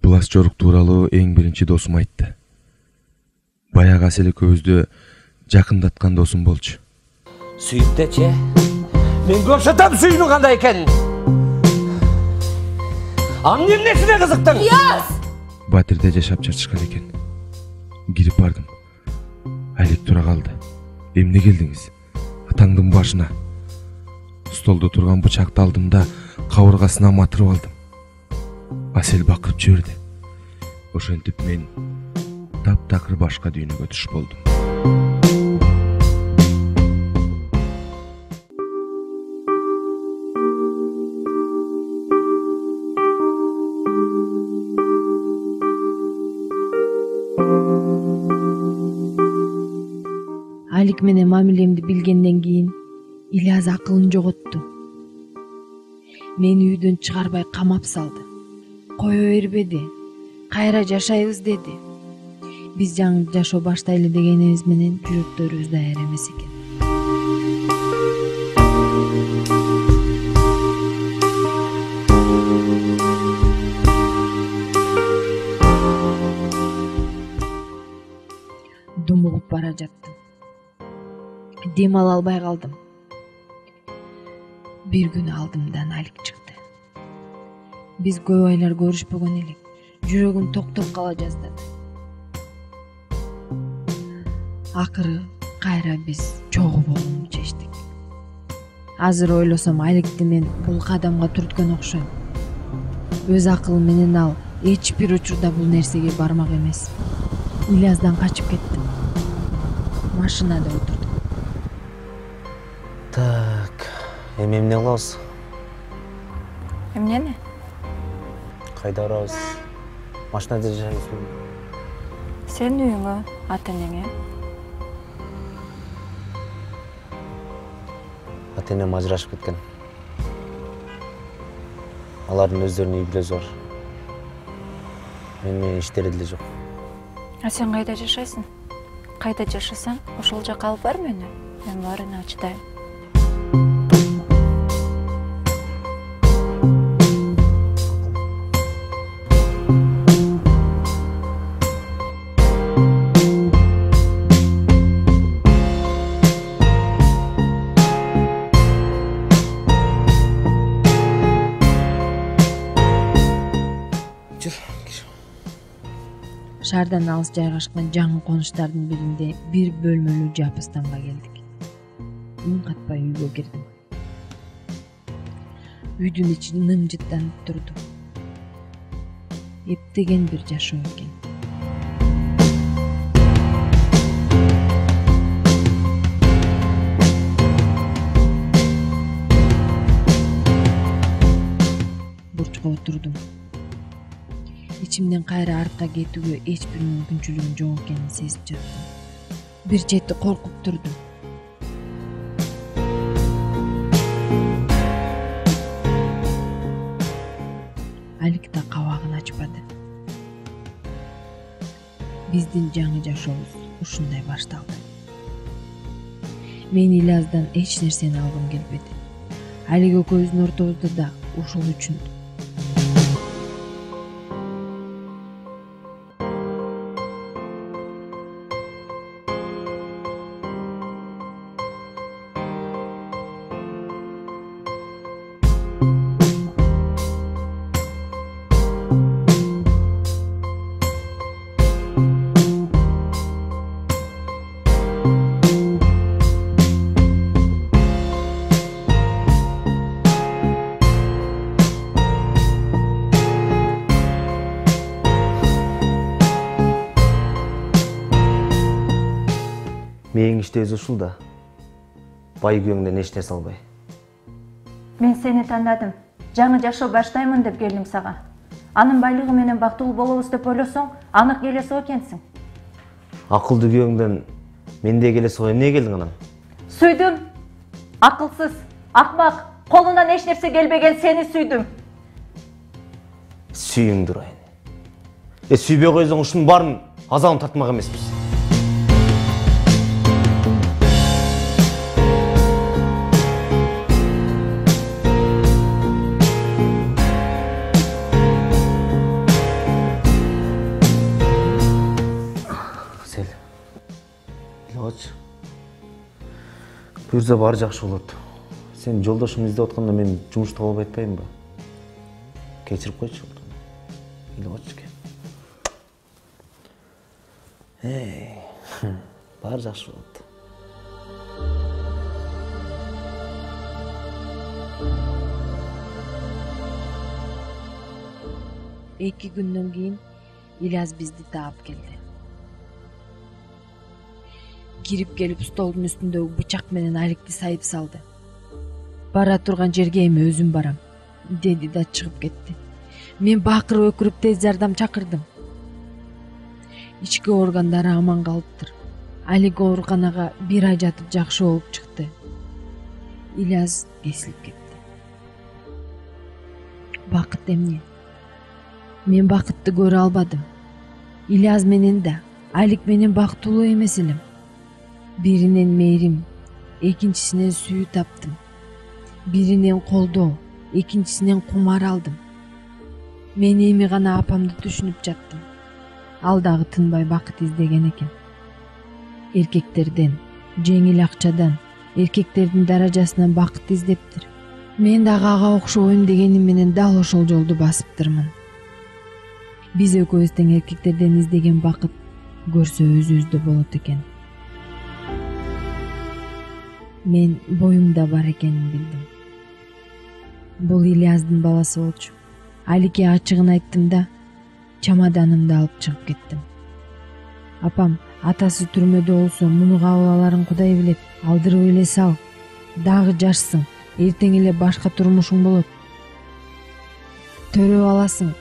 Пласчорк тууралуу эң биринчи досум айтты. Баягы Асел экөөбүздү жакындаткан досум болчу. Сүйүптечи. Мен көрсөтөм сүйүүнүн кандай экенин. Анын эмнесине кызыктың? Ильяс! Батирде жашап чарчышкан экен. Кирип бардым. Айлик тура калды. Эмне келдиңиз? Атаңдын башына. Столдо турган бычакты алдым да кабыргасына матырып алдым. Асел бакырып жиберди. Ошентип мен таптакыр башка дүйнөгө түшүп болдум. Айлик менен мамилемди билгенден кийин Ильяс акылын жоготту. Мени үйдөн чыгарбай камап салды. Кое бербеди. Кайра жашайбыз деди. Биз жаңы жашоо баштайлы дегенибиз менен жүрөктөрүбүз даяр эмес экен. Думугуп бара жаттым. Дем ала албай калдым. Бир күнү алдымдан Айлик чыкты. Биз көп айлар көрүшпөгөн элек. Жүрөгүм токтоп кала жаздады. Акыры кайра биз чогуу болууну чечтик. Азыр ойлосом Айликти мен бул кадамга түрткөн окшойм. Өз акылым менен ал эч бир учурда бул нерсеге бармак эмес. Ильяздан качып кеттим. Машинада отурдум. Так, эмне кылабыз? Эмнени? Кайда барабыз? Машинада жашайбызбы? Сен үйүңө, ата-энеңе. Ата-энем ажырашып кеткен. Алардын өздөрүнүн үй бүлөсү бар. Менин иштери деле жок. А сен кайда жашайсың? Кайда жашасаң, ошол жакка алып бар мени. Мен баарына чыдайм. Шаардан алыс жайгашкан жаңы конуштардын биринде бир бөлмөлүү жапыстанга келдик. Үн катпай үйгө кирдим. Үйдүн ичи нымжыттанып турду. Эптеген бир жашоо экен. Бурчка отурдум. İçimden kayra артка кетүүгө эч бир мүмкүнчүлүгүн жок экенин сезип жаттым. Бир чети коркуп турдум. Айлик да кабагын ачпады. Биздин жаңы жашообуз ушундай башталды. Мен Ильяздан эч нерсени алгым келбеди. Айлик экөөбүздүн ортобузда да ушул үчүн Мээң иштебиз ушул да. Бай күйөөңдөн эч нерсе албай. Мен сени тандадым. Жаңы жашоо баштаймын деп келдим сага. Анын байлыгы менен бактылуу болобуз деп ойлосоң, анык келесоо экенсиң. Акылдуу күйөөңдөн менде келесоо эмне келдиң анан? Сүйдүм. Акылсыз, акмак, колунан эч нерсе келбеген сени сүйдүм. Сүйүң дурайын. Сүйбөй койсоң ушунун баарын азабын тартмак эмеспиз. Буюрса баары жакшы болот. Сен жолдошуңду издеп атканда мен жумуш таап албай атпайбынбы? Кечирип койчу. Келип атчы экен. Баары жакшы болот. Эки күндөн кийин Ильяс бизди таап келди. Кирип келип столдун үстүндөгү бычак менен Аликти сайып салды. Бара турган жерге эми өзүм барам, деди да чыгып кетти. Мен бакырып өкүрүп тез жардам чакырдым. Ички органдары аман калыптыр. Алик ооруканага 1 ай жатып жакшы болуп чыкты. Ильяс эсилип кетти. Бакыт эмне? Мен бакытты көрө албадым. Ильяс менен да, Алик менен бактылуу эмес элем. Биринен мээрим, экинчисинен сүйүү таптым. Биринен колдоо, экинчисинен кумар алдым. Мен эми гана апамды түшүнүп жаттым. Ал дагы тынбай бакыт издеген экен. Эркектерден, жеңил акчадан, эркектердин даражасынан бакыт издептир. Мен дагы ага окшобойм дегеним менен дал ошол жолду басыптырмын. Биз экөөбүз тең эркектерден издеген бакыт көрсө өзүбүздө болот экен. Мен боюмда бар экенин билдим. Бул Ильястын баласы болчу. Аликке ачыгын айттым да, чамаданымды алып чыгып кеттим. Апам атасы түрмөдө болсо муну кабыл аларын Кудай билет. Алдырып эле сал. Дагы жашсың, эртең эле башка турмушуң болот. Төрөп аласың.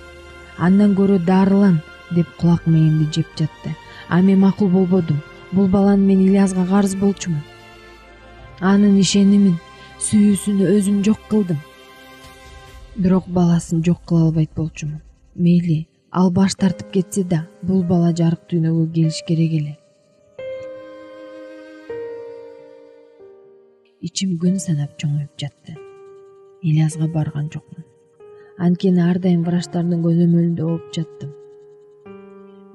Андан көрө дарылан, деп кулак мээңди жеп жатты. А мен макул болбодум. Бул баланы мен Ильяска карыз болчумун. Анын ишенимин, сүйүүсүн өзүм жок кылдым. Бирок баласын жок кыла албайт болчумун. Мейли, ал баш тартып кетсе да, бул бала жарык дүйнөгө келиш керек эле. Ичим күн санап чоңоюп жатты. Ильяска барган жокмун. Анткени ар дайым врачтардын көзөмөлүндө болуп жаттым.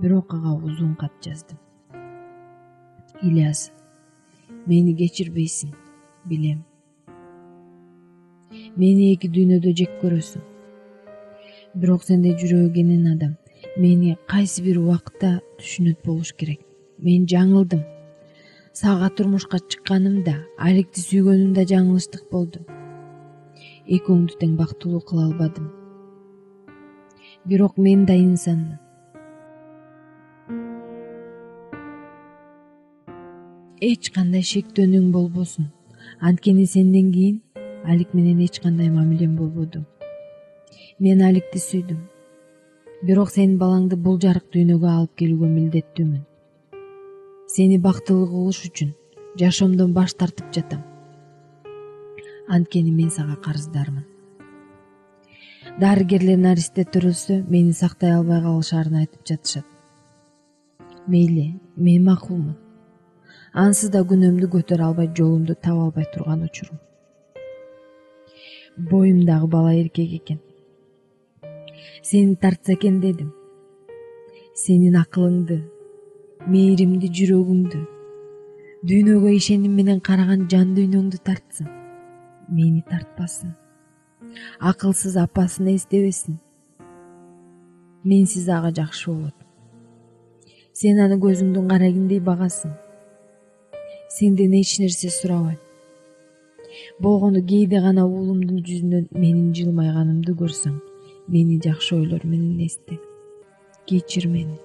Бирок ага узун кат жаздым. Ильяс, мени кечирбейсиң, билем. Мени эки дүйнөдө жек көрөсүң. Бирок сенде жүрөгү кенен адам мени кайсы бир убакытта түшүнөт болуш керек. Мен жаңылдым. Сага турмушка чыкканымда, Аликти сүйгөнүмдө жаңылыштык болду. Экөөңдү тең бактылуу кыла албадым. Бирок мен да инсанмын. Эч кандай шектөөнүң болбосун. Анткени сенден кийин Алик менен эч кандай мамилем болбоду. Мен Аликти сүйдүм. Бирок сенин балаңды бул жарык дүйнөгө алып келүүгө милдеттүүмүн. Сени бактылуу кылыш үчүн жашоомдон баш тартып жатам. Анткени мен сага карыздармын. Дарыгерлер наристе төрөлсө, мени сактай албай калышарын айтып жатышат. Мейли, мен макулмун. Ансыз да күнөөмдү көтөрө албай, жолумду таба албай турган учурум. Боюмдагы бала эркек экен. Сени тартса экен дедим. Сенин акылыңды, мээримди, жүрөгүңдү, дүйнөгө ишеним менен караган жан дүйнөңдү тартсын. Мени тартпасын. Акылсыз апасын эстебесин. Менсиз ага жакшы болот. Сен аны көзүңдүн карагиндей багасың. Сенден эч нерсе сурабайм. Болгону кээде гана уулумдун жүзүнөн менин жылмайганымды көрсөң, мени жакшы ойлор менен эсте. Кечир мени.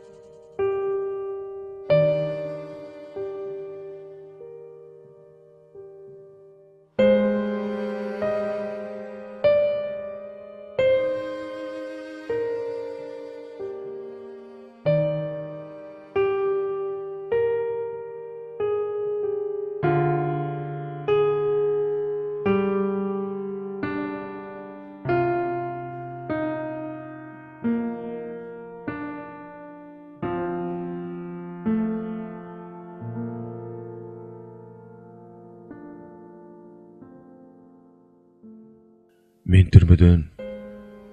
Мен түрмөдөн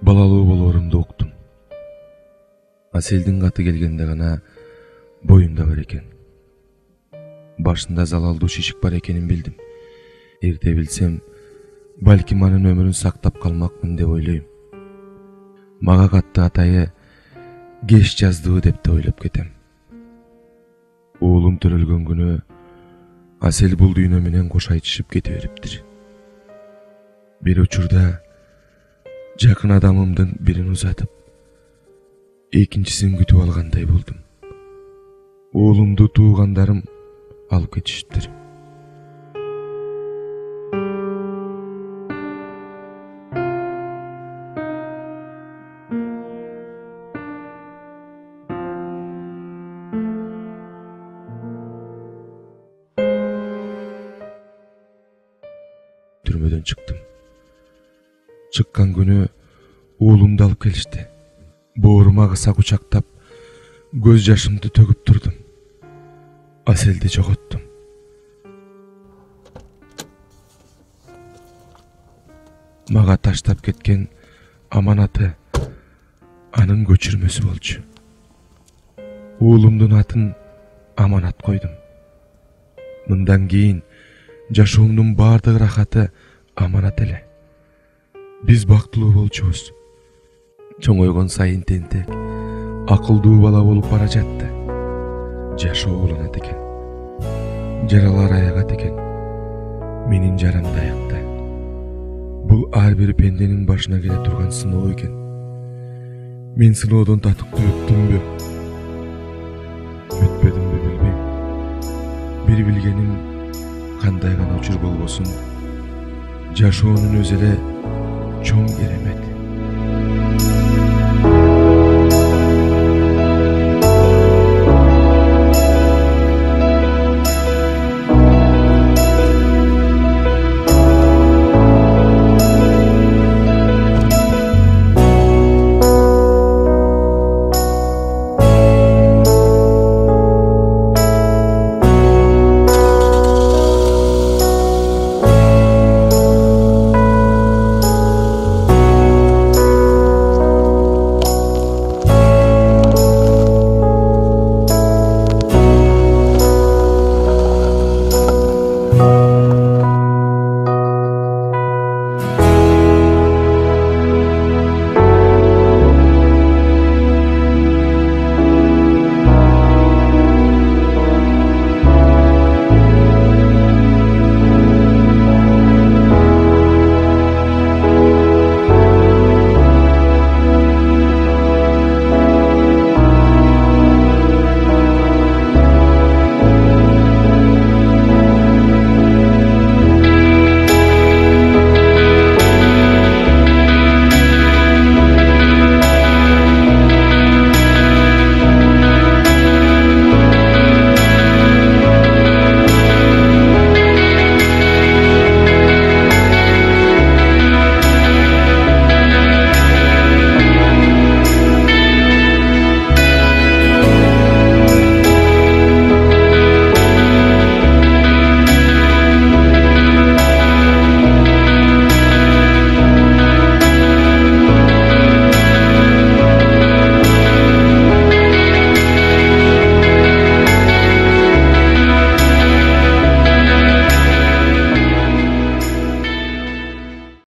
балалуу болоорумду уктум. Аселдин каты келгенде гана боюмда бар экен. Башында залалдуу шишик бар экенин билдим. Эрте билсем, балким анын өмүрүн сактап калмакмын деп ойлойм. Мага катты атайы кеч жаздыбы деп да ойлоп кетем. Уулум төрөлгөн күнү Асел бул дүйнө менен кош айтышып кете бериптир. Бир учурда жакын адамымдын бирин узатып, экинчисин күтүп алгандай болдум. Уулумду туугандарым алып кетишиптир. Түрмөдөн чыктым. Чыккан күнү уулумду алып келишти. Боорума кыса кучактап, көз жашымды төгүп турдум. Аселди жоготтум. Мага таштап кеткен аманаты анын көчүрмөсү болчу. Уулумдун атын аманат койдум. Мындан кийин жашоомдун баардык рахаты аманат эле. Биз бактылуу болчубуз. Чоңойгон сайын тентек, акылдуу бала болуп бара жатты. Жашоо уланат экен. Жаралар аягат экен. Менин жарам да аякта. Бул ар бир пенденин башына келе турган сыноо экен. Мен сыноодон татыктуу өттүмбү? Өтпөдүмбү билбейм. Бир билгеним, кандай гана учур болбосун, жашоонун өзү эле чоң керемет.